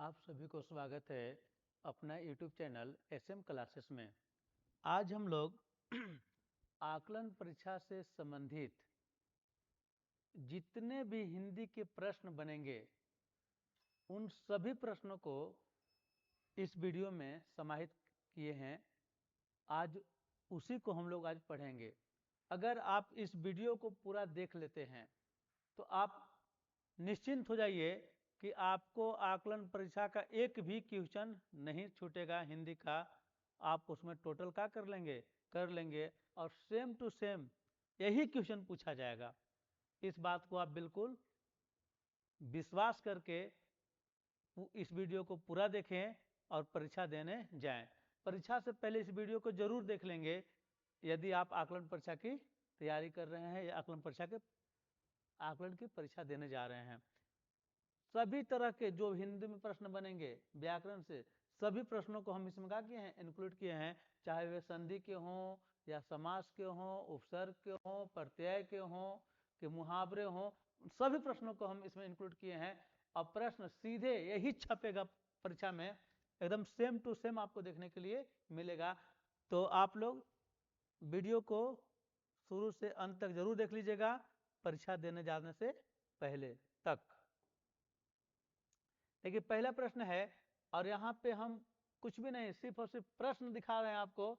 आप सभी को स्वागत है अपना YouTube चैनल SM क्लासेस में। आज हम लोग आकलन परीक्षा से संबंधित जितने भी हिंदी के प्रश्न बनेंगे उन सभी प्रश्नों को इस वीडियो में समाहित किए हैं। आज उसी को हम लोग आज पढ़ेंगे। अगर आप इस वीडियो को पूरा देख लेते हैं तो आप निश्चिंत हो जाइए कि आपको आकलन परीक्षा का एक भी क्वेश्चन नहीं छूटेगा हिंदी का। आप उसमें टोटल का कर लेंगे और सेम टू सेम यही क्वेश्चन पूछा जाएगा। इस बात को आप बिल्कुल विश्वास करके इस वीडियो को पूरा देखें और परीक्षा देने जाएं। परीक्षा से पहले इस वीडियो को जरूर देख लेंगे यदि आप आकलन परीक्षा की तैयारी कर रहे हैं या आकलन की परीक्षा देने जा रहे हैं। सभी तरह के जो हिंदी में प्रश्न बनेंगे व्याकरण से सभी प्रश्नों को हम इसमें क्या किए हैं, इंक्लूड किए हैं। चाहे वे संधि के हों या समास के हों, उपसर्ग के हों, प्रत्यय के हों, कि मुहावरे हों, सभी प्रश्नों को हम इसमें इंक्लूड किए हैं। और प्रश्न सीधे यही छपेगा परीक्षा में, एकदम सेम टू सेम आपको देखने के लिए मिलेगा। तो आप लोग वीडियो को शुरू से अंत तक जरूर देख लीजिएगा परीक्षा देने जाने से पहले तक। देखिए पहला प्रश्न है और यहाँ पे हम कुछ भी नहीं, सिर्फ और सिर्फ प्रश्न दिखा रहे हैं आपको।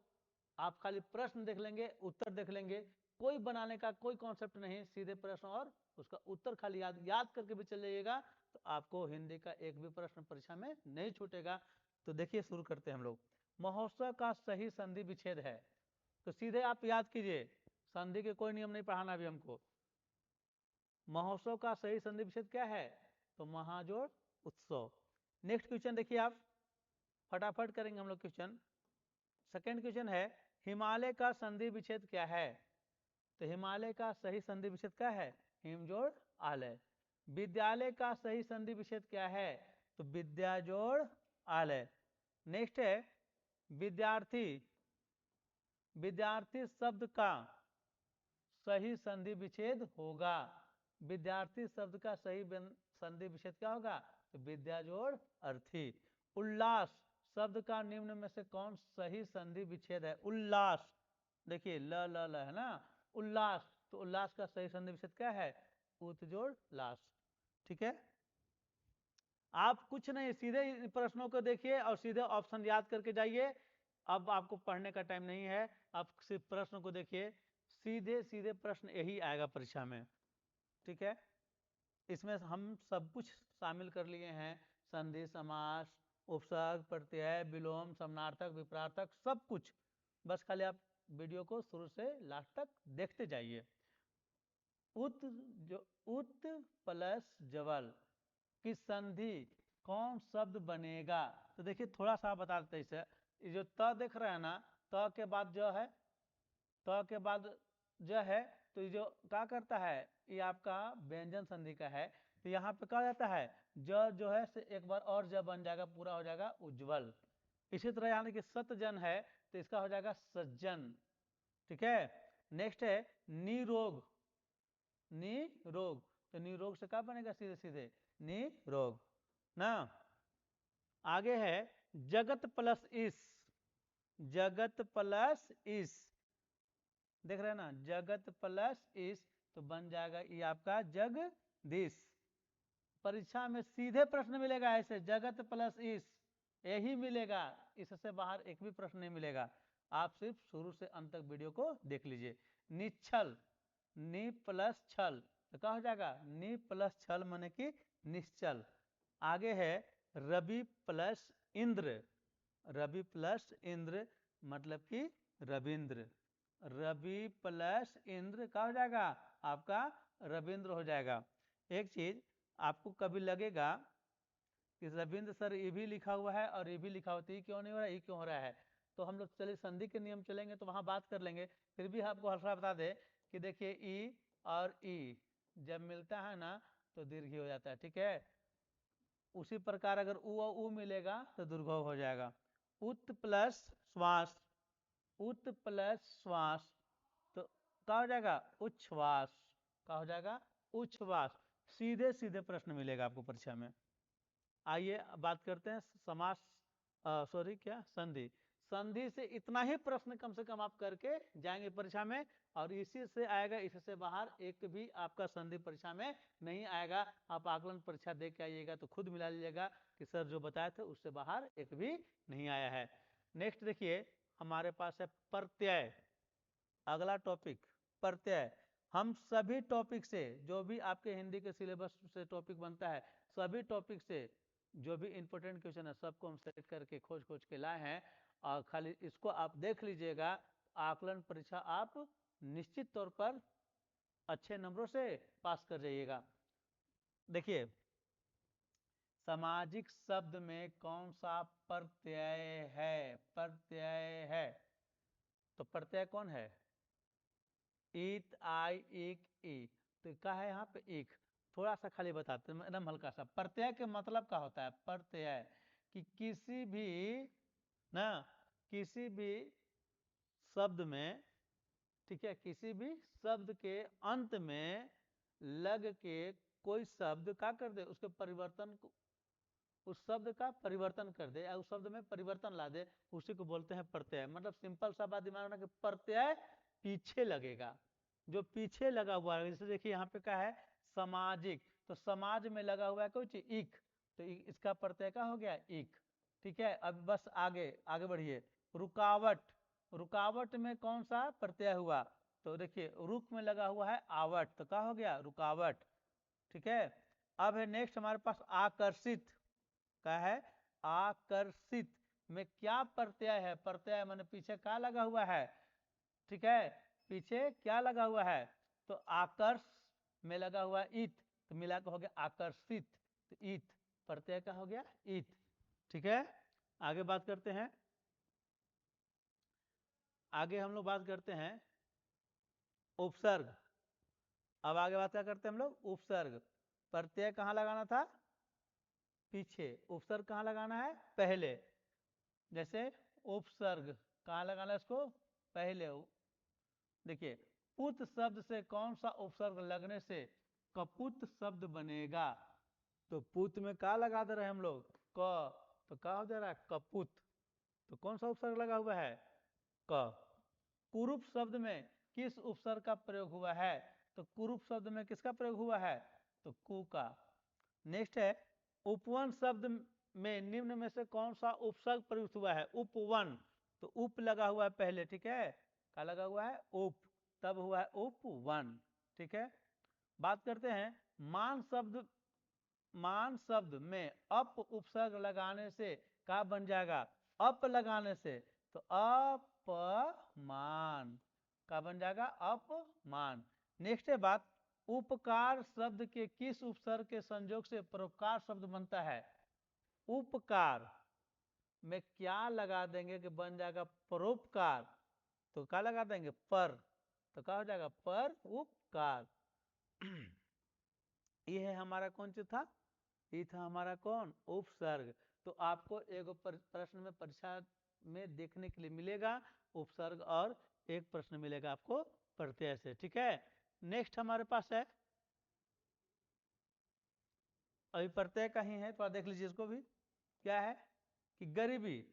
आप खाली प्रश्न देख लेंगे, उत्तर देख लेंगे, कोई बनाने का कोई कॉन्सेप्ट नहीं, सीधे प्रश्न और उसका उत्तर खाली याद करके भी चल जाइएगा तो आपको हिंदी का एक भी प्रश्न परीक्षा में नहीं छूटेगा। तो देखिए शुरू करते हैं हम लोग। महोत्सव का सही संधि विच्छेद है, तो सीधे आप याद कीजिए, संधि के कोई नियम नहीं पढ़ाना अभी हमको। महोत्सव का सही संधि विच्छेद क्या है, तो महाजोड़ उत्सव। नेक्स्ट क्वेश्चन देखिए आप, फटाफट करेंगे हम लोग क्वेश्चन। सेकेंड क्वेश्चन है हिमालय का संधि विच्छेद क्या है, तो हिमालय का सही संधि विच्छेद क्या है, हिमजोड़ आलय। विद्यालय का सही संधि विच्छेद क्या है, तो विद्याजोड़ आलय। नेक्स्ट है विद्यार्थी, विद्यार्थी शब्द का सही संधि विच्छेद होगा। विद्यार्थी शब्द का सही संधि विच्छेद क्या होगा, तो विद्याजोड़ अर्थी। उल्लास शब्द का निम्न में से कौन सही संधि विच्छेद है, उल्लास, देखिए ल ल ल है ना, उल्लास, तो उल्लास का सही संधि विच्छेद क्या है, उत्जोड़ लास। ठीक है, आप कुछ नहीं, सीधे प्रश्नों को देखिए और सीधे ऑप्शन याद करके जाइए। अब आपको पढ़ने का टाइम नहीं है, आप सिर्फ प्रश्न को देखिए, सीधे सीधे प्रश्न यही आएगा परीक्षा में। ठीक है, इसमें हम सब कुछ शामिल कर लिए हैं, संधि, समास, उपसर्ग, प्रत्यय, विलोम, समानार्थक, विपरार्थक, सब कुछ। बस खाली आप वीडियो को शुरू से लास्ट तक देखते जाइए। उत प्लस जवल की संधि कौन शब्द बनेगा, तो देखिए थोड़ा सा बता देते हैं इसे। ये जो त देख रहे हैं ना, त के बाद जो है, त के बाद जो है, तो ये जो क्या करता है, ये आपका व्यंजन संधि का है। तो यहाँ पे कहा जाता है जो है से एक बार और ज बन जाएगा, पूरा हो जाएगा उज्जवल। इसी तरह यहाँ देखिए सतजन है तो इसका हो जाएगा सज्जन। ठीक है, नेक्स्ट है निरोग, निरोग, तो निरोग से क्या बनेगा, सीधे सीधे निरोग ना। आगे है जगत प्लस इस, जगत प्लस इस, देख रहे हैं ना, जगत प्लस इस, तो बन जाएगा ये आपका जगदीश। परीक्षा में सीधे प्रश्न मिलेगा ऐसे, जगत प्लस इस यही मिलेगा, इससे बाहर एक भी प्रश्न नहीं मिलेगा। आप सिर्फ शुरू से अंत तक वीडियो को देख लीजिए। निश्चल, नि प्लस छल, तो क्या हो जाएगा, नि प्लस छल माने कि निश्चल। आगे है रवि प्लस इंद्र, रवि प्लस इंद्र मतलब कि रविंद्र। रवि प्लस इंद्र क्या हो जाएगा, आपका रविंद्र हो जाएगा। एक चीज आपको कभी लगेगा कि रविंद्र सर ये भी लिखा हुआ है और ये भी लिखा होता है, ये क्यों नहीं हो रहा है, ये क्यों हो रहा है। तो हम लोग चलिए संधि के नियम चलेंगे तो वहां बात कर लेंगे। फिर भी आपको हल्का बता दे कि देखिए ई और ई जब मिलता है ना तो दीर्घ हो जाता है। ठीक है, उसी प्रकार अगर उ और उ मिलेगा तो दुर्घव हो जाएगा। उत प्लस श्वास, उत प्लस श्वास, तो क्या हो जाएगा, उच्छ्वास, क्या हो जाएगा, उच्छ्वास। सीधे सीधे प्रश्न मिलेगा आपको परीक्षा में। आइए बात करते हैं समास, सॉरी क्या, संधि। संधि से इतना ही प्रश्न कम से कम आप करके जाएंगे परीक्षा में, और इसी से आएगा, इससे बाहर एक भी आपका संधि परीक्षा में नहीं आएगा। आप आकलन परीक्षा दे के आइएगा तो खुद मिला लीजिएगा कि सर जो बताए थे उससे बाहर एक भी नहीं आया है। नेक्स्ट देखिए हमारे पास है प्रत्यय। अगला टॉपिक प्रत्यय। हम सभी टॉपिक से, जो भी आपके हिंदी के सिलेबस से टॉपिक बनता है, सभी टॉपिक से जो भी इंपॉर्टेंट क्वेश्चन है सबको हम सेलेक्ट करके खोज खोज के लाए हैं, और खाली इसको आप देख लीजिएगा। आकलन परीक्षा आप निश्चित तौर पर अच्छे नंबरों से पास कर जाइएगा। देखिए सामाजिक शब्द में कौन सा प्रत्यय है? प्रत्यय है तो प्रत्यय कौन है? ईत, आई, एक, ई। तो क्या है यहाँ पे? एक। थोड़ा सा खाली बताते हैं एकदम हल्का सा। प्रत्यय के मतलब क्या होता है? प्रत्यय कि किसी भी ना, किसी भी शब्द में, ठीक है, किसी भी शब्द के अंत में लग के कोई शब्द क्या कर दे, उसके परिवर्तन को, उस शब्द का परिवर्तन कर दे या उस शब्द में परिवर्तन ला दे, उसी को बोलते हैं प्रत्यय। मतलब सिंपल सा बात दिमाग में कि प्रत्यय पीछे लगेगा, जो पीछे लगा हुआ है। जैसे देखिए यहाँ पे क्या है? सामाजिक, तो समाज में लगा हुआ है कोई चीज, इक, तो इसका प्रत्यय क्या हो गया? इक। ठीक है, अब बस आगे आगे बढ़िए। रुकावट, रुकावट में कौन सा प्रत्यय हुआ? तो देखिए रुक में लगा हुआ है आवट, तो क्या हो गया? रुकावट। ठीक है, अब है नेक्स्ट हमारे पास आकर्षित। क्या है? आकर्षित में क्या प्रत्यय है? प्रत्यय माने पीछे क्या लगा हुआ है? ठीक है, पीछे क्या लगा हुआ है? तो आकर्ष में लगा हुआ इत, तो मिला के हो गया आकर्षित, तो इत प्रत्यय का हो गया इत। ठीक है, आगे बात करते हैं। आगे हम लोग बात करते हैं उपसर्ग। अब आगे बात क्या करते हैं हम लोग? उपसर्ग। प्रत्यय कहाँ लगाना था? पीछे। उपसर्ग कहाँ लगाना है? पहले। जैसे उपसर्ग कहाँ लगाना है इसको? पहले। देखिए पुत शब्द से कौन सा उपसर्ग लगने से कपुत शब्द बनेगा? तो पुत में क्या लगा दे रहे हैं हम लोग? क, तो क्या हो जा रहा है? कपुत। तो कौन सा उपसर्ग लगा हुआ है? क। कुरूप शब्द में किस उपसर्ग का प्रयोग हुआ है? तो कुरूप शब्द में किसका प्रयोग हुआ है? तो कु का। नेक्स्ट है उपवन शब्द में निम्न में से कौन सा उपसर्ग प्रयुक्त हुआ है? उपवन, तो उप लगा हुआ है पहले, ठीक है, क्या लगा हुआ है? उप, तब हुआ है उपवन। ठीक है, बात करते हैं मान शब्द। मान शब्द में अप उपसर्ग लगाने से क्या बन जाएगा? अप लगाने से, तो अपमान, क्या बन जाएगा? अपमान। नेक्स्ट है बात, उपकार शब्द के किस उपसर्ग के संयोग से परोपकार शब्द बनता है? उपकार में क्या लगा देंगे कि बन जाएगा परोपकार? तो क्या लगा देंगे? पर, तो क्या हो जाएगा? पर उपकार। ये है हमारा कौन सा था? ये था हमारा कौन? उपसर्ग। तो आपको एक प्रश्न में परीक्षा में देखने के लिए मिलेगा उपसर्ग, और एक प्रश्न मिलेगा आपको प्रत्यय से। ठीक है, नेक्स्ट हमारे पास है, अभी प्रत्यय का ही है, थोड़ा देख लीजिए इसको भी। क्या है कि गरीबी,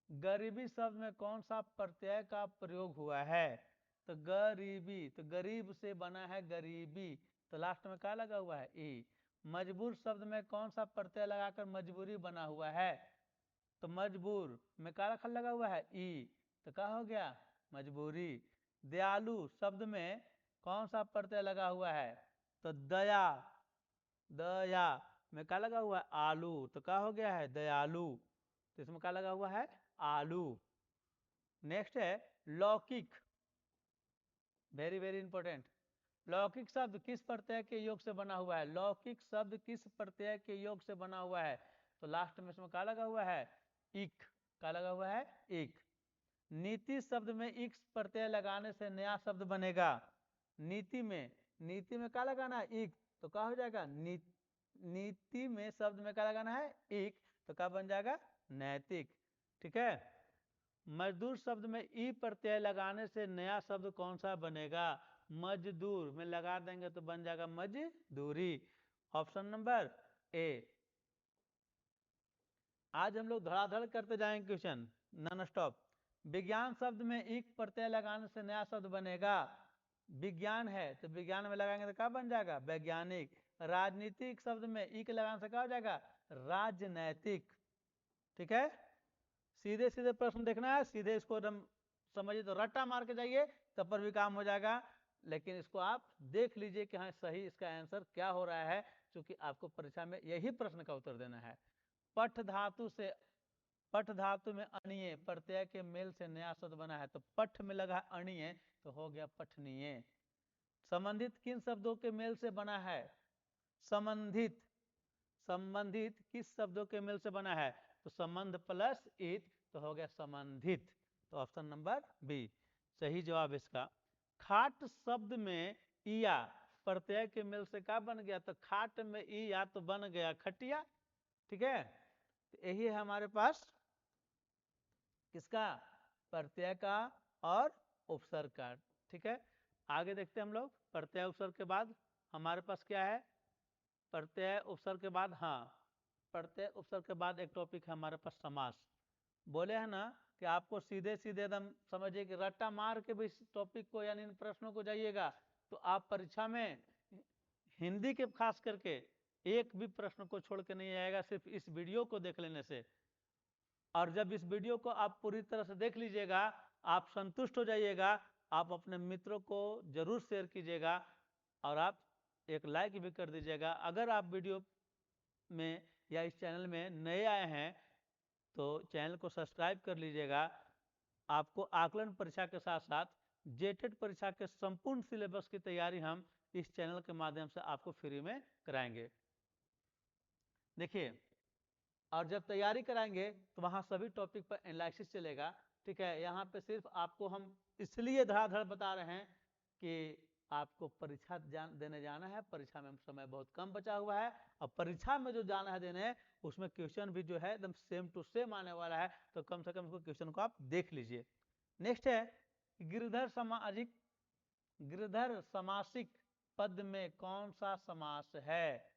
गरीबी शब्द में कौन सा प्रत्यय का प्रयोग हुआ है? तो गरीबी, तो गरीब से बना है गरीबी, तो लास्ट में क्या लगा हुआ है? ई। मजबूर शब्द में कौन सा प्रत्यय लगाकर मजबूरी बना हुआ है? तो मजबूर में क्या रखा लगा हुआ है? ई, तो क्या हो गया? मजबूरी। दयालु शब्द में कौन सा प्रत्यय लगा हुआ है? तो दया, दया में क्या लगा हुआ है? आलू, तो क्या हो गया है? दयालु, तो इसमें क्या लगा हुआ है? आलू। नेक्स्ट है लौकिक, वेरी वेरी इंपॉर्टेंट। लौकिक शब्द किस प्रत्यय के योग से बना हुआ है? लौकिक शब्द किस प्रत्यय के योग से बना हुआ है? तो लास्ट में इसमें क्या लगा हुआ है? इक, क्या लगा हुआ है? इक। नीति शब्द में इक प्रत्यय लगाने से नया शब्द बनेगा। नीति में, नीति में क्या लगाना है? इक, तो क्या हो जाएगा? नीति में शब्द में क्या लगाना है? इक, तो क्या बन जाएगा? नैतिक। ठीक है, मजदूर शब्द में ई प्रत्यय लगाने से नया शब्द कौन सा बनेगा? मजदूर में लगा देंगे तो बन जाएगा मजदूरी। Option number A. आज हम लोग धड़ाधड़ करते जाएंगे क्वेश्चन नॉन स्टॉप। विज्ञान शब्द में ईक प्रत्यय लगाने से नया शब्द बनेगा। विज्ञान है तो विज्ञान में लगाएंगे तो क्या बन जाएगा? वैज्ञानिक। राजनीतिक शब्द में ईक लगाने से क्या हो जाएगा? राजनैतिक। ठीक है, सीधे सीधे प्रश्न देखना है, सीधे इसको एकदम समझिए तो रट्टा मार के जाइए तब पर भी काम हो जाएगा। लेकिन इसको आप देख लीजिए कि हाँ सही इसका आंसर क्या हो रहा है, क्योंकि आपको परीक्षा में यही प्रश्न का उत्तर देना है। पठ धातु से, पठ धातु में अणीय प्रत्यय के मेल से नया शब्द बना है, तो पठ में लगा अणीय तो हो गया पठनीय। संबंधित किन शब्दों के मेल से बना है? संबंधित, संबंधित किस शब्दों के मेल से बना है? तो संबंध प्लस इत तो हो गया संबंधित। तो ऑप्शन नंबर बी सही जवाब इसका। खाट शब्द में इया प्रत्यय के मेल से क्या बन गया? तो खाट में ई या तो बन गया खटिया। ठीक है, तो यही है हमारे पास किसका? प्रत्यय का और उपसर्ग का। ठीक है, आगे देखते हैं हम लोग। प्रत्यय उपसर्ग के बाद हमारे पास क्या है? प्रत्यय उपसर्ग के बाद, हाँ प्रत्यय उपसर्ग के बाद एक टॉपिक है हमारे पास समास। बोले हैं ना कि आपको सीधे सीधे एकदम समझिए कि रट्टा मार के भी इस टॉपिक को यानी इन प्रश्नों को जाइएगा तो आप परीक्षा में हिंदी के खास करके एक भी प्रश्न को छोड़ के नहीं आएगा सिर्फ इस वीडियो को देख लेने से। और जब इस वीडियो को आप पूरी तरह से देख लीजिएगा, आप संतुष्ट हो जाइएगा, आप अपने मित्रों को जरूर शेयर कीजिएगा और आप एक लाइक भी कर दीजिएगा। अगर आप वीडियो में या इस चैनल में नए आए हैं तो चैनल को सब्सक्राइब कर लीजिएगा। आपको आकलन परीक्षा के साथ साथ जेटेड परीक्षा के संपूर्ण सिलेबस की तैयारी हम इस चैनल के माध्यम से आपको फ्री में कराएंगे। देखिए, और जब तैयारी कराएंगे तो वहाँ सभी टॉपिक पर एनालिसिस चलेगा। ठीक है, यहाँ पे सिर्फ आपको हम इसलिए धड़ाधड़ बता रहे हैं कि आपको परीक्षा देने जाना है। परीक्षा में समय बहुत कम बचा हुआ है और परीक्षा में जो जाना है देने उसमें क्वेश्चन भी जो है एकदम सेम टू सेम आने वाला है, तो कम से कम इसको क्वेश्चन को आप देख लीजिए। नेक्स्ट है गिरधर सामाजिक, गिरधर समासिक पद में कौन सा समास है?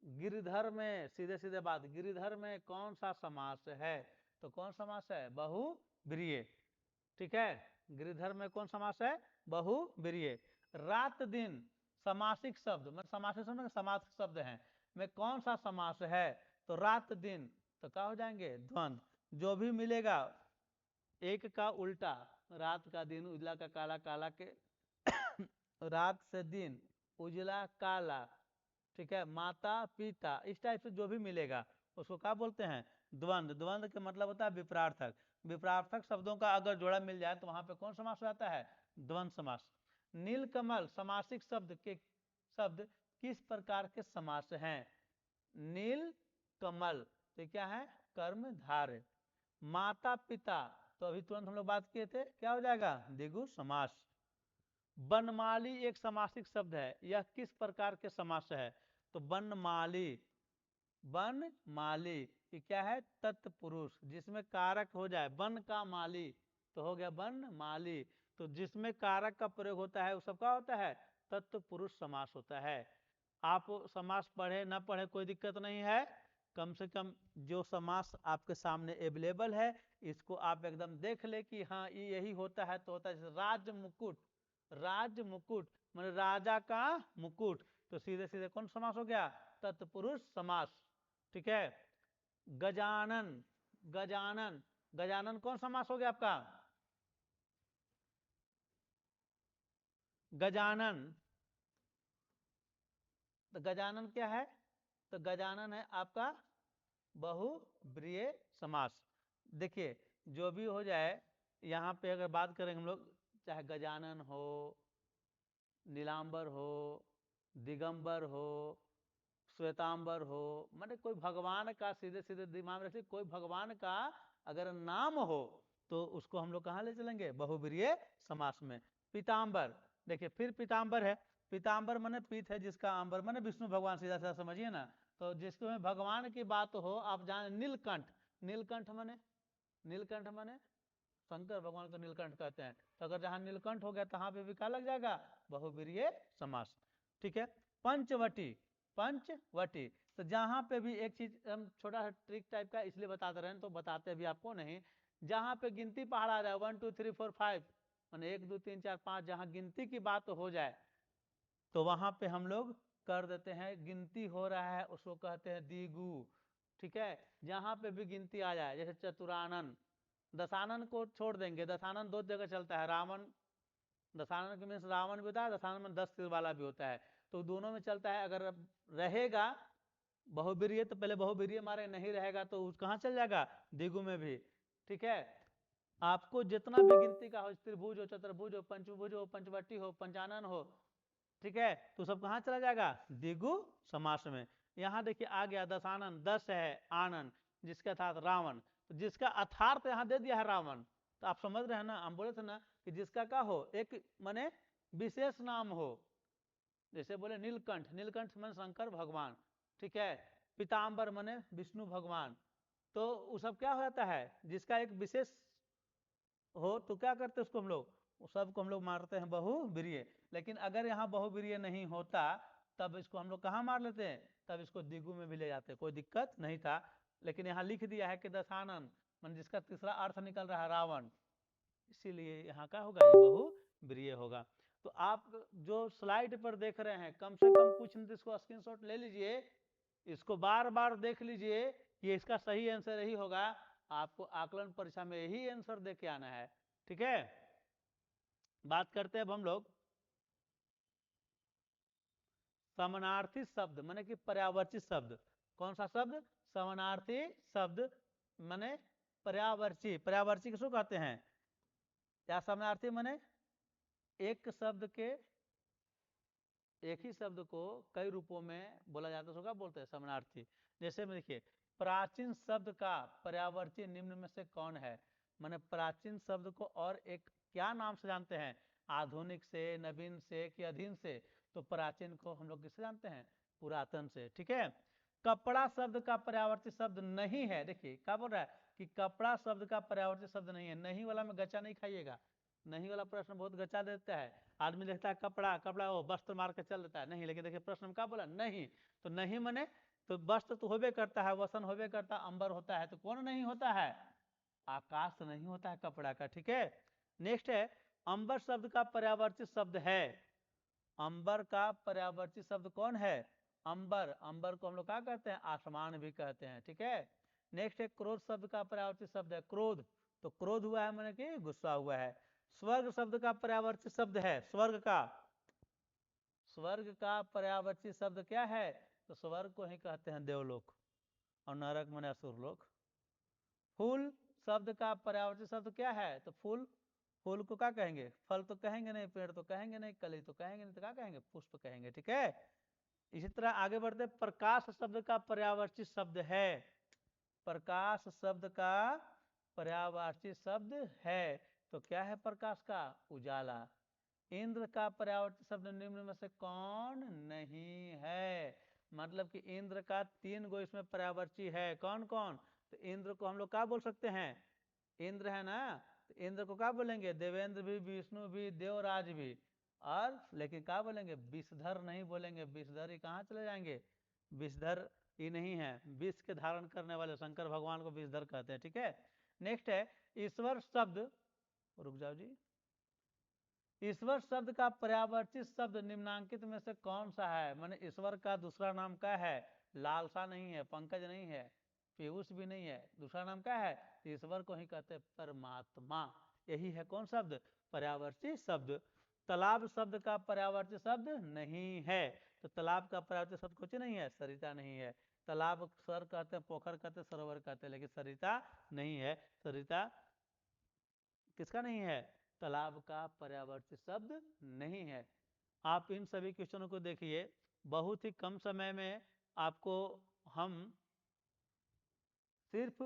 गिरधर में, सीधे सीधे बात, गिरधर में कौन सा समास है? तो कौन समास है? बहुब्रीहि। ठीक है, गिरधर में कौन समास है? बहुब्रीहि। रात दिन समासिक शब्द, मतलब समासिक शब्द समासिक शब्द हैं, में कौन सा समास है? तो रात दिन तो क्या हो जाएंगे? द्वंद्व। जो भी मिलेगा एक का उल्टा, रात का दिन, उजला का काला, काला के रात से दिन, उजला काला। ठीक है, माता पिता, इस टाइप से जो भी मिलेगा उसको क्या बोलते हैं? द्वंद्व। द्वंद्व का मतलब होता है विपरार्थक। विपरार्थक शब्दों का अगर जोड़ा मिल जाए तो वहां पे कौन समास हो जाता है? द्वंद्व समास। नीलकमल समासिक शब्द के शब्द किस प्रकार के समास हैं? नील कमल तो क्या है? कर्मधारय। माता पिता तो अभी तुरंत हम लोग बात किए थे, क्या हो जाएगा? द्विगु समास। बनमाली एक समासिक शब्द है, यह किस प्रकार के समास है? तो बनमाली, बनमाली ये क्या है? तत्पुरुष, जिसमें कारक हो जाए, बन का माली तो हो गया बनमाली। तो जिसमें कारक का प्रयोग होता है वो सब क्या होता है? तत्पुरुष समास होता है। आप समास पढ़े ना पढ़े कोई दिक्कत नहीं है, कम से कम जो समास आपके सामने अवेलेबल है इसको आप एकदम देख ले कि हाँ ये यही होता है। तो होता है जैसे राज मुकुट, राज मुकुट मतलब राजा का मुकुट, तो सीधे सीधे कौन समास हो गया? तत्पुरुष समास। ठीक है, गजानन, गजानन, गजानन कौन समास हो गया आपका? गजानन, तो गजानन क्या है? तो गजानन है आपका बहुब्रीहि समास। देखिए, जो भी हो जाए यहाँ पे अगर बात करेंगे हम लोग, चाहे गजानन हो, नीलांबर हो, दिगंबर हो, श्वेतांबर हो, माने कोई भगवान का, सीधे सीधे दिमाग में रखिए, कोई भगवान का अगर नाम हो तो उसको हम लोग कहाँ ले चलेंगे? बहुब्रीहि समास में। पीतांबर, देखिए फिर पीतांबर है, पीतांबर माने पीत है जिसका, अंबर माने विष्णु भगवान, सीधा सीधा समझिए ना। तो जिसको भगवान की बात हो, आप जाने नीलकंठ, नीलकंठ माने, नीलकंठ माने शंकर भगवान को नीलकंठ कहते हैं। तो अगर जहां नीलकंठ हो गया तहां पे भी क्या लग जाएगा? बहुब्रीहि समास। ठीक है, पंचवटी, पंचवटी। तो जहाँ पे भी एक चीज हम छोटा सा ट्रिक टाइप का इसलिए बताते रहे तो बताते भी आपको नहीं, जहाँ पे गिनती पहाड़ आ जाए 1 2 3 4 5 मैंने 1 2 3 4 5 जहाँ गिनती की बात हो जाए तो वहां पे हम लोग कर देते हैं, गिनती हो रहा है उसको कहते हैं दिगु। ठीक है, जहां पे भी गिनती आ जाए जैसे चतुरानन, दशानन को छोड़ देंगे, दशानन दो जगह चलता है, रावण दशानन के मीन्स रावण भी होता है, दशानन में 10 तीर वाला भी होता है, तो दोनों में चलता है। अगर रहेगा बहुवीर्य तो पहले बहुवीर्य मारे, नहीं रहेगा तो कहाँ चल जाएगा, दिगु में भी। ठीक है, आपको जितना भी गिनती का हो, त्रिभुज हो, चतुर्भुज हो, पंचभुज हो, पंचवटी हो, पंचानन हो, ठीक है, तो सब कहाँ चला जाएगा, दिगु समास में। यहाँ देखिए आ गया दशानन, 10 है आनन जिसका था रावण, तो जिसका अर्थार्थ यहाँ दे दिया है रावण, तो आप समझ रहे हैं ना, हम बोले थे ना कि जिसका का हो एक माने विशेष नाम हो, जैसे बोले नीलकंठ, नीलकंठ मन शंकर भगवान, ठीक है, पीताम्बर मने विष्णु भगवान, तो वो सब क्या हो जाता है, जिसका एक विशेष हो तो क्या करते उसको हम लोग, सबको हम लोग मारते हैं बहुवीर्य। लेकिन अगर यहाँ बहुवीर्य नहीं होता तब इसको हम लोग कहाँ मार लेते हैं, तब इसको दिगु में भी ले जाते, कोई दिक्कत नहीं था। लेकिन यहाँ लिख दिया है कि दशानन मन जिसका तीसरा अर्थ निकल रहा है रावण, इसीलिए यहाँ का होगा ये बहुवीर्य होगा। तो आप जो स्लाइड पर देख रहे हैं कम से कम कुछ नहीं तो इसको स्क्रीनशॉट ले लीजिए, इसको बार बार देख लीजिए, ये इसका सही आंसर यही होगा, आपको आकलन परीक्षा में यही आंसर दे के आना है। ठीक है, बात करते हैं अब हम लोग समानार्थी शब्द माने कि पर्यायवाची शब्द। कौन सा शब्द, समानार्थी शब्द माने पर्यायवाची, पर्यायवाची किसको कहते हैं, क्या समानार्थी माने एक शब्द के, एक ही शब्द को कई रूपों में बोला जाता है, उसको क्या बोलते हैं, समानार्थी। जैसे में देखिए प्राचीन शब्द का पर्यायवाची निम्न में से कौन है, माने प्राचीन शब्द को और एक क्या नाम से जानते हैं, आधुनिक से, नवीन से कि अधीन से, तो प्राचीन को हम लोग किससे जानते हैं, पुरातन से। ठीक है, कपड़ा शब्द का पर्यायवाची शब्द नहीं है, देखिए क्या बोल रहा है कि कपड़ा शब्द का पर्यायवाची शब्द नहीं है, नहीं वाला में गचा नहीं खाइएगा, नहीं वाला प्रश्न बहुत गचा देता है, आदमी देखता है कपड़ा कपड़ा वो वस्त्र मार के चल देता है, नहीं, लेकिन देखिए प्रश्न में क्या बोला, नहीं, तो नहीं मने तो वस्त्र तो होबे करता है, वसन होबे करता है, अंबर होता है, तो कौन नहीं होता है, आकाश तो नहीं होता है कपड़ा का। ठीक है, नेक्स्ट है अंबर शब्द का पर्यायवाची शब्द है, अंबर का पर्यायवाची शब्द कौन है, अंबर, अंबर को हम लोग क्या कहते हैं, आसमान भी कहते हैं। ठीक है, नेक्स्ट है क्रोध शब्द का पर्यायवाची शब्द है क्रोध, तो क्रोध हुआ है मैंने कि गुस्सा हुआ है। स्वर्ग शब्द का पर्यायवाची शब्द है, स्वर्ग का, स्वर्ग का पर्यायवाची शब्द क्या है, तो स्वर्ग को ही कहते हैं देवलोक, और नरक माने असुरलोक। फूल शब्द का पर्यायवाची शब्द क्या है, तो फूल, फूल को क्या कहेंगे, फल तो कहेंगे नहीं, पेड़ तो कहेंगे नहीं, कली तो कहेंगे नहीं, तो क्या कहेंगे, पुष्प कहेंगे। ठीक है, इसी तरह आगे बढ़ते, प्रकाश शब्द का पर्यायवाची शब्द है, प्रकाश शब्द का पर्यायवाची शब्द है, तो क्या है प्रकाश का, उजाला। इंद्र का पर्यायवाची शब्द निम्न में से कौन नहीं है, मतलब कि इंद्र का 3 गो इसमें पर्यायवाची है, कौन कौन, तो इंद्र को हम लोग क्या बोल सकते हैं, इंद्र है ना, तो इंद्र को क्या बोलेंगे, देवेंद्र भी, विष्णु भी, देवराज भी, और लेकिन क्या बोलेंगे, विषधर नहीं बोलेंगे, विषधर ही कहाँ चले जाएंगे, विषधर ही नहीं है, विष के धारण करने वाले शंकर भगवान को विषधर कहते हैं। ठीक है, नेक्स्ट है ईश्वर शब्द, रुक जाओ जी, ईश्वर शब्द का पर्यायवाची शब्द निम्नांकित में से कौन सा है, माने ईश्वर का दूसरा नाम क्या है, लालसा नहीं है, पंकज नहीं है, पीयूष भी नहीं है, दूसरा नाम क्या है, ईश्वर को ही कहते हैं परमात्मा, यही है कौन शब्द, पर्यायवाची शब्द। तालाब शब्द का पर्यायवाची शब्द नहीं है, तो तालाब का पर्यायवाची शब्द कुछ नहीं है, सरिता नहीं है, तालाब सर कहते हैं, पोखर कहते हैं, सरोवर कहते हैं, लेकिन सरिता नहीं है, सरिता किसका नहीं है, तालाब का पर्यायवाची शब्द नहीं है। आप इन सभी क्वेश्चनों को देखिए, बहुत ही कम समय में आपको हम सिर्फ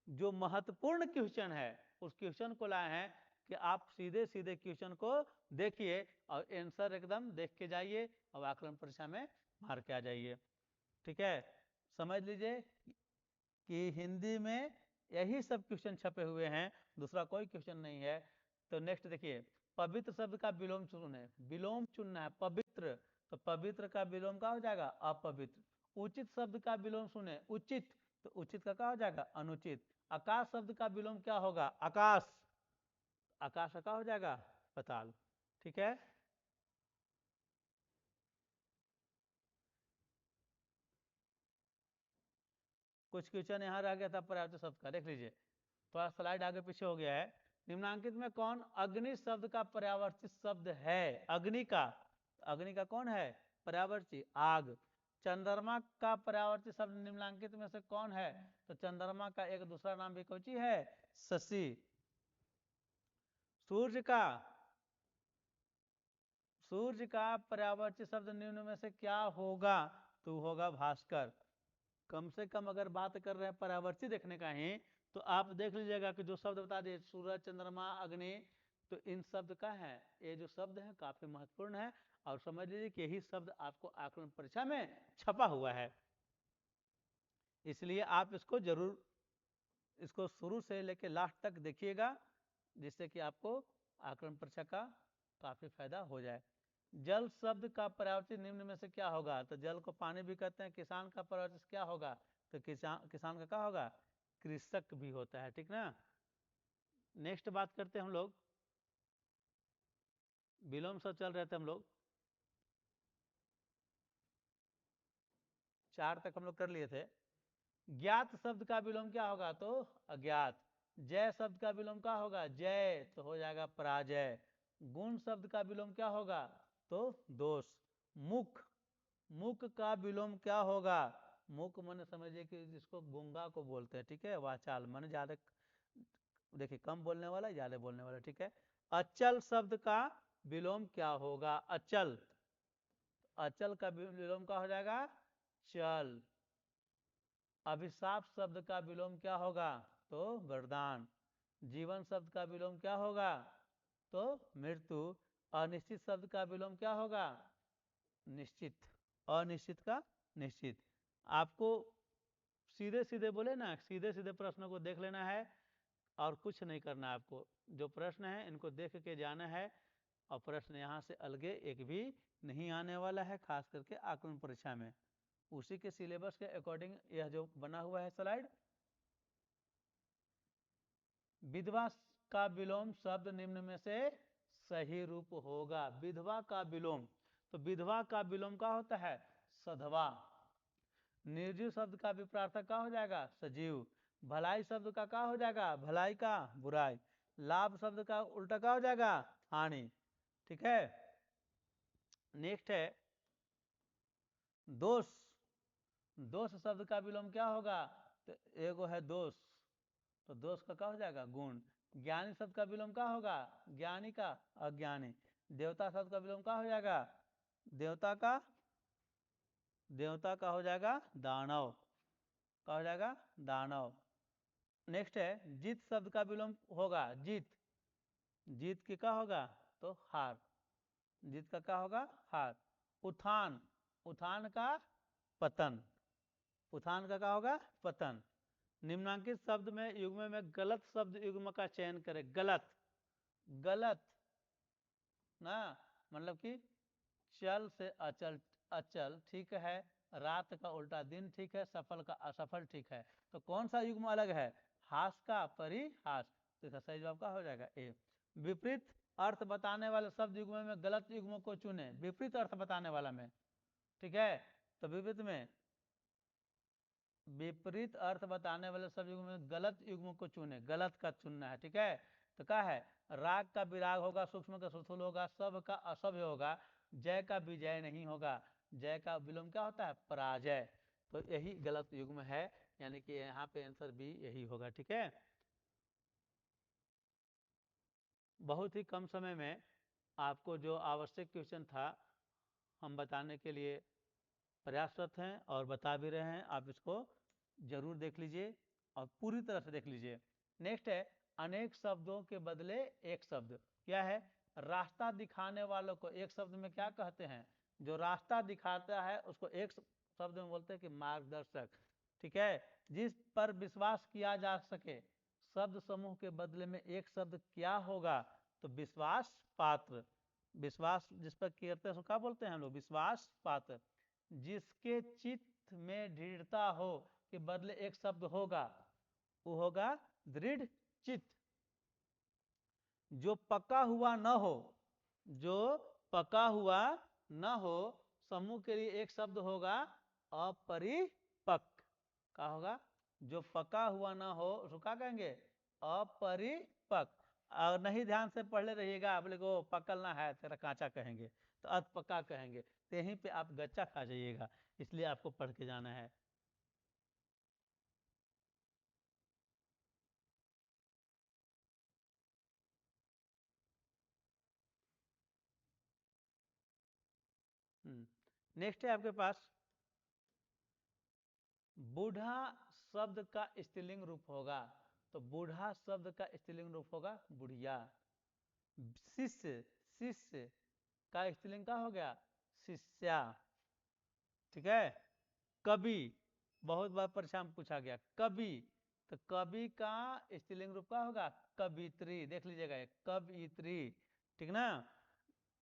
जो महत्वपूर्ण क्वेश्चन है उस क्वेश्चन को लाए हैं कि आप सीधे सीधे क्वेश्चन को देखिए और आंसर एकदम देख के जाइए और आकलन परीक्षा में मार के आ जाइए। ठीक है, समझ लीजिए कि हिंदी में यही सब क्वेश्चन छपे हुए हैं, दूसरा कोई क्वेश्चन नहीं है। तो नेक्स्ट देखिए, पवित्र शब्द का विलोम चुन है, विलोम चुनना है, पवित्र तो पवित्र का विलोम क्या हो जाएगा? अपवित्र। उचित शब्द का विलोम सुने, उचित, तो उचित का क्या हो जाएगा? अनुचित। आकाश शब्द का विलोम क्या होगा? आकाश, आकाश का क्या हो जाएगा? पाताल। ठीक है, कुछ क्वेश्चन यहाँ रह गया था पर्याप्त शब्द का, देख लीजिए, थोड़ा स्लाइड आगे पीछे हो गया है। निम्नांकित में कौन अग्नि शब्द का पर्यावर्तित शब्द है? अग्नि का, अग्नि का कौन है पर्यावर्ती? आग। चंद्रमा का पर्यावर्ती शब्द निम्नांकित में से कौन है? तो चंद्रमा का एक दूसरा नाम भी कौन है? शशि। सूर्य का, सूर्य का पर्यावर्ती शब्द निम्न में से क्या होगा? तो होगा भास्कर। कम से कम अगर बात कर रहे हैं पर्यावर्ती देखने का ही, तो आप देख लीजिएगा कि जो शब्द बता दिए, सूरज, चंद्रमा, अग्नि, तो इन शब्द का है, ये जो शब्द है काफी महत्वपूर्ण है, और समझ लीजिए कि यही शब्द आपको आकलन परीक्षा में छपा हुआ है, इसलिए आप इसको जरूर, इसको शुरू से लेकर लास्ट तक देखिएगा, जिससे कि आपको आकलन परीक्षा का काफी फायदा हो जाए। जल शब्द का पर्यायवाची निम्न में से क्या होगा? तो जल को पानी भी कहते हैं। किसान का पर्यायवाची क्या होगा? तो किसान का क्या होगा? कृषक भी होता है, ठीक ना। नेक्स्ट बात करते हैं हम लोग, विलोम शब्द चल रहे थे हम लोग, 4 तक हम लोग कर लिए थे। ज्ञात शब्द का विलोम क्या होगा? तो अज्ञात। जय शब्द का विलोम क्या होगा? जय, तो हो जाएगा पराजय। गुण शब्द का विलोम क्या होगा? तो दोष। मुख, मुख का विलोम क्या होगा? मुख मन समझिए कि जिसको गूंगा को बोलते हैं, ठीक है। वाचाल मन ज्यादा, देखिए कम बोलने वाला, ज्यादा बोलने वाला, ठीक है। अचल शब्द का विलोम क्या होगा? अचल, अचल का विलोम क्या हो जाएगा? चल। अभिशाप शब्द का विलोम क्या होगा? तो वरदान। जीवन शब्द का विलोम क्या होगा? तो मृत्यु। अनिश्चित शब्द का विलोम क्या होगा? निश्चित। अनिश्चित का निश्चित। आपको सीधे सीधे बोले ना, सीधे सीधे प्रश्नों को देख लेना है और कुछ नहीं करना है आपको। जो प्रश्न है इनको देख के जाना है, और प्रश्न यहाँ से अलगे एक भी नहीं आने वाला है, खास करके आकलन परीक्षा में। उसी के सिलेबस के अकॉर्डिंग यह जो बना हुआ है स्लाइड। विधवा का विलोम शब्द निम्न में से सही रूप होगा। विधवा का विलोम, तो विधवा का विलोम क्या होता है? सधवा। निर्जीव शब्द का विपरार्थक क्या हो जाएगा? सजीव। भलाई शब्द का क्या हो जाएगा? भलाई का बुराई। लाभ शब्द का उल्टा क्या हो जाएगा? हानि, ठीक है। नेक्स्ट है दोष। दोष शब्द का विलोम क्या होगा? तो एगो है दोष, तो दोष का क्या हो जाएगा? गुण। ज्ञानी शब्द का विलोम क्या होगा? ज्ञानी का अज्ञानी। देवता शब्द का विलोम क्या हो जाएगा? देवता का, देवता का हो जाएगा दानव, क्या हो जाएगा? दानव। नेक्स्ट है जीत शब्द का विलोम होगा जीत, जीत की क्या होगा? तो हार, जीत का क्या होगा? हार। उत्थान, उत्थान का पतन, उत्थान का क्या होगा? पतन। निम्नांकित शब्द में युग्म में गलत शब्द युग्म का चयन करें। गलत, गलत ना, मतलब कि चल से अचल, अचल ठीक है, रात का उल्टा दिन ठीक है, सफल का असफल ठीक है, तो कौन सा युग्म अलग है? हास का परिहास, तो इसका सही जवाब क्या हो जाएगा? ए। विपरीत अर्थ बताने वाले शब्द युग्म में गलत युग्म को चुने। विपरीत अर्थ बताने वाला में, ठीक है, तो विपरीत में, विपरीत अर्थ बताने वाले शब्द युग्म में गलत युग्म को चुने, गलत का चुनना है, ठीक है। तो क्या है? राग का विराग होगा, सूक्ष्म का स्थूल होगा, सब का असभ्य होगा, जय का विजय नहीं होगा, जय का विलोम क्या होता है? पराजय। तो यही गलत युग्म है, यानी कि यहाँ पे आंसर भी यही होगा, ठीक है। बहुत ही कम समय में आपको जो आवश्यक क्वेश्चन था हम बताने के लिए प्रयासरत हैं और बता भी रहे हैं, आप इसको जरूर देख लीजिए और पूरी तरह से देख लीजिए। नेक्स्ट है अनेक शब्दों के बदले एक शब्द। क्या है? रास्ता दिखाने वालों को एक शब्द में क्या कहते हैं? जो रास्ता दिखाता है उसको एक शब्द में बोलते हैं कि मार्गदर्शक, ठीक है। जिस पर विश्वास किया जा सके, शब्द समूह के बदले में एक शब्द क्या होगा? तो विश्वास पात्र। विश्वास जिस पर करते हैं उसको क्या बोलते हैं हम लोग? विश्वास पात्र। जिसके चित्त में दृढ़ता हो कि बदले एक शब्द होगा, वो होगा दृढ़ चित्त। जो पका हुआ न हो, जो पका हुआ न हो, समूह के लिए एक शब्द होगा अपरिपक्व। क्या होगा? जो पका हुआ न हो उसको क्या कहेंगे? अपरिपक्व। और नहीं ध्यान से पढ़ ले रहिएगा, आप लोग को पकलना है तेरा कांचा कहेंगे, तो अर्थ पक्का कहेंगे, तो यहीं पे आप गच्चा खा जाइएगा, इसलिए आपको पढ़ के जाना है। नेक्स्ट है आपके पास, बूढ़ा शब्द का स्त्रीलिंग रूप होगा, तो बूढ़ा शब्द का स्त्रीलिंग रूप होगा बुढ़िया। शिष्य, शिष्य का स्त्रीलिंग का हो गया शिष्या। ठीक है। कवि, बहुत बार परीक्षा में पूछा गया कवि, तो कवि का स्त्रीलिंग रूप का होगा कवित्री, देख लीजिएगा कवित्री। ठीक ना।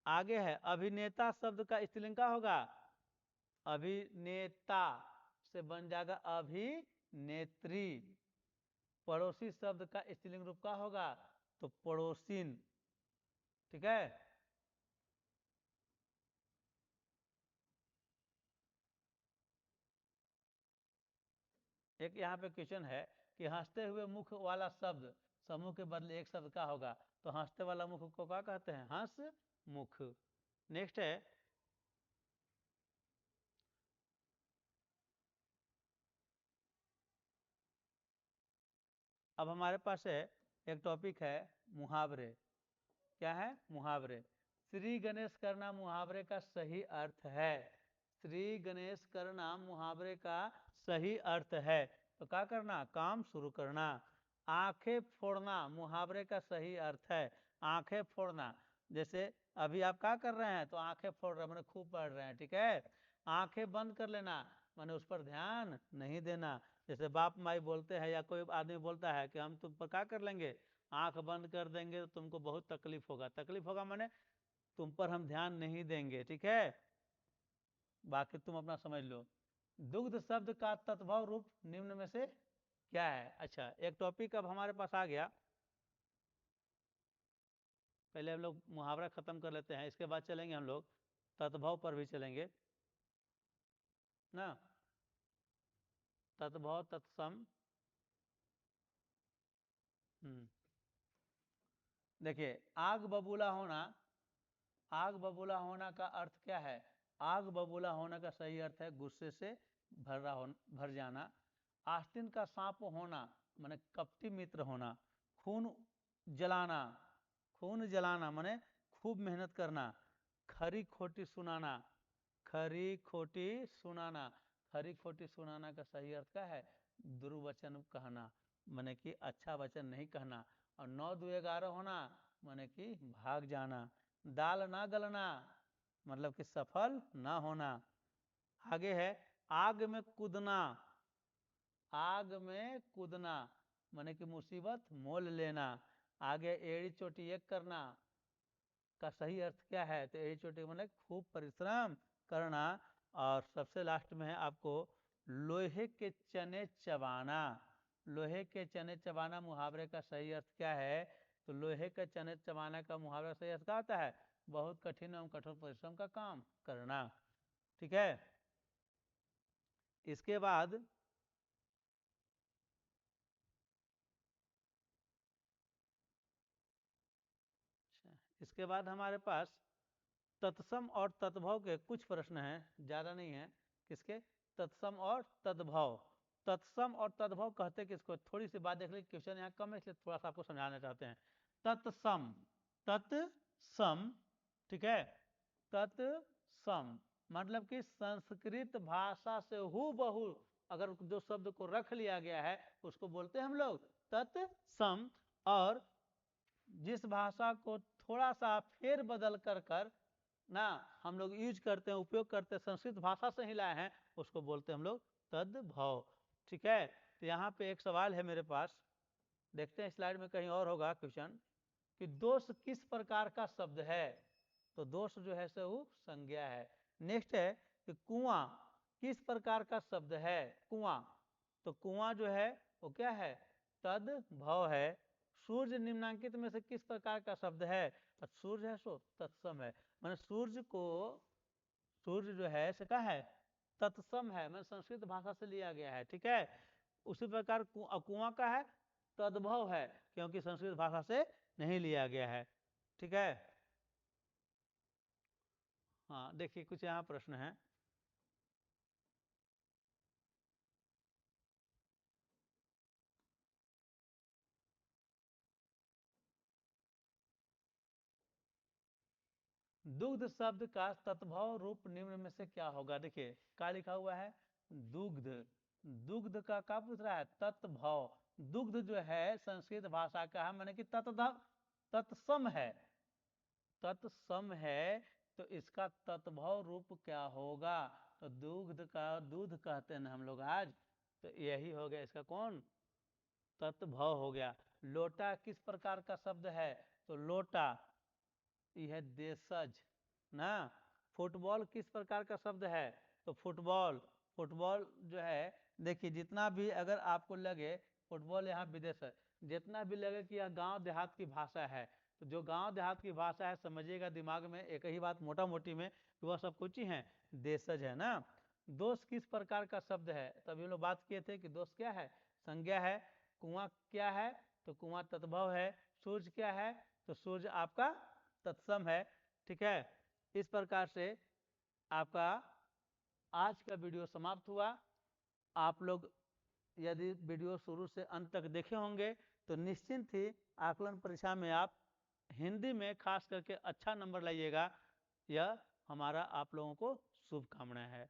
आगे है अभिनेता शब्द का स्त्रीलिंग का होगा अभिनेता, से बन जाएगा अभिनेत्री। पड़ोसी शब्द का स्त्रीलिंग रूप का होगा तो पड़ोसिन। ठीक है। एक यहाँ पे क्वेश्चन है कि हंसते हुए मुख वाला शब्द समूह के बदले एक शब्द का होगा, तो हंसते वाला मुख को क्या कहते हैं? हंस मुख। नेक्स्ट है, अब हमारे पास है एक टॉपिक है मुहावरे। क्या है? मुहावरे। श्री गणेश करना मुहावरे का सही अर्थ है। श्री गणेश करना मुहावरे का सही अर्थ है। तो क्या करना? काम शुरू करना। आंखें फोड़ना मुहावरे का सही अर्थ है। आंखें फोड़ना, जैसे अभी आप क्या कर रहे हैं? तो आंखें फोड़ रहे हैं, मैंने खूब पढ़ रहे हैं। ठीक है। आंखें बंद कर लेना मैंने उस पर ध्यान नहीं देना। जैसे बाप माई बोलते हैं या कोई आदमी बोलता है कि हम तुम पर क्या कर लेंगे, आंख बंद कर देंगे, तो तुमको बहुत तकलीफ होगा। तकलीफ होगा माने तुम पर हम ध्यान नहीं देंगे। ठीक है। बाकी तुम अपना समझ लो। दुग्ध शब्द का तत्भव रूप निम्न में से क्या है? अच्छा, एक टॉपिक अब हमारे पास आ गया। पहले हम लोग मुहावरा खत्म कर लेते हैं, इसके बाद चलेंगे हम लोग तत्भव पर भी चलेंगे ना। तत्भव तत्सम। देखिए, आग बबूला होना, आग बबूला होना का अर्थ क्या है? आग बबूला होने का सही अर्थ है गुस्से से भर जाना। आस्तीन का सांप होना माने कपटी मित्र होना। खून जलाना, खून जलाना माने खूब मेहनत करना। खरी खोटी सुनाना, खरी खोटी सुनाना। खरी खोटी सुनाना का सही अर्थ क्या है? दुर्वचन कहना, माने कि अच्छा वचन नहीं कहना। और 9 2 11 होना माने कि भाग जाना। दाल ना गलना मतलब कि सफल ना होना। आगे है आग में कूदना, आग में कूदना माने कि मुसीबत मोल लेना। आगे एड़ी चोटी एक करना का सही अर्थ क्या है? तो एड़ी चोटी माने खूब परिश्रम करना। और सबसे लास्ट में है आपको लोहे के चने चबाना। लोहे के चने चबाना मुहावरे का सही अर्थ क्या है? तो लोहे के चने चबाना का मुहावरा सही अर्थ क्या होता है? बहुत कठिन एवं कठोर परिश्रम का काम करना। ठीक है। इसके बाद इसके बाद हमारे पास तत्सम और तद्भव के कुछ प्रश्न हैं, ज़्यादा नहीं है। किसके? तत्सम और तद्भव। तत्सम और तद्भव कहते किसको? थोड़ी सी बात देख लीजिए, क्वेश्चन यहाँ कम है इसलिए थोड़ा सा आपको समझाना चाहते हैं। तत्सम, तत्सम, ठीक है। तत्सम मतलब कि संस्कृत भाषा से हूबहू अगर जो शब्द को रख लिया गया है उसको बोलते हैं हम लोग तत्सम। और जिस भाषा को थोड़ा सा फेर बदल कर ना हम लोग यूज करते हैं, उपयोग करते हैं, संस्कृत भाषा से ही लाए हैं, उसको बोलते हैं हम लोग तद्भव। ठीक है। तो यहाँ पे एक सवाल है मेरे पास, देखते हैं स्लाइड में कहीं और होगा क्वेश्चन, कि दोष किस प्रकार का शब्द है? तो दोष जो है सो वो संज्ञा है। नेक्स्ट है कि कुआं किस प्रकार का शब्द है। कुआं, तो कुआं जो है वो क्या है, तद्भव है। सूर्य निम्नांकित में से किस प्रकार का शब्द है, तो सूर्य है सो तत्सम है। मैंने सूर्य को, सूर्य जो है से क्या है, तत्सम है, मैंने संस्कृत भाषा से लिया गया है, ठीक है। उसी प्रकार कुआं का है तद्भव है, क्योंकि संस्कृत भाषा से नहीं लिया गया है, ठीक है। हाँ देखिए कुछ यहाँ प्रश्न है। दुग्ध शब्द का तत्भव रूप निम्न में से क्या होगा। देखिए क्या लिखा हुआ है, दुग्ध। दुग्ध का क्या पूछ रहा है, तत्भव। दुग्ध जो है संस्कृत भाषा का है, माने कि तत्सम है, तत्सम है। तो इसका तत्भव रूप क्या होगा, तो दुग्ध का दूध कहते हैं ना हम लोग आज, तो यही हो गया इसका कौन, तत्भव हो गया। लोटा किस प्रकार का शब्द है, तो लोटा यह है देशज ना। फुटबॉल किस प्रकार का शब्द है, तो फुटबॉल। फुटबॉल जो है, देखिए जितना भी अगर आपको लगे फुटबॉल यहाँ विदेश है, जितना भी लगे कि यह गांव देहात की भाषा है, तो जो गांव देहात की भाषा है समझिएगा दिमाग में एक ही बात मोटा मोटी में, वह सब कुछ ही है, देशज है ना। दोष किस प्रकार का शब्द है, तभी लोग बात किए थे कि दोष क्या है, संज्ञा है। कुआं क्या है, तो कुआं तत्भव है। सूर्य क्या है, तो सूर्य आपका तत्सम है, ठीक है। इस प्रकार से आपका आज का वीडियो समाप्त हुआ। आप लोग यदि वीडियो शुरू से अंत तक देखे होंगे तो निश्चिंत ही आकलन परीक्षा में आप हिंदी में खास करके अच्छा नंबर लाइएगा, यह हमारा आप लोगों को शुभकामनाएं है।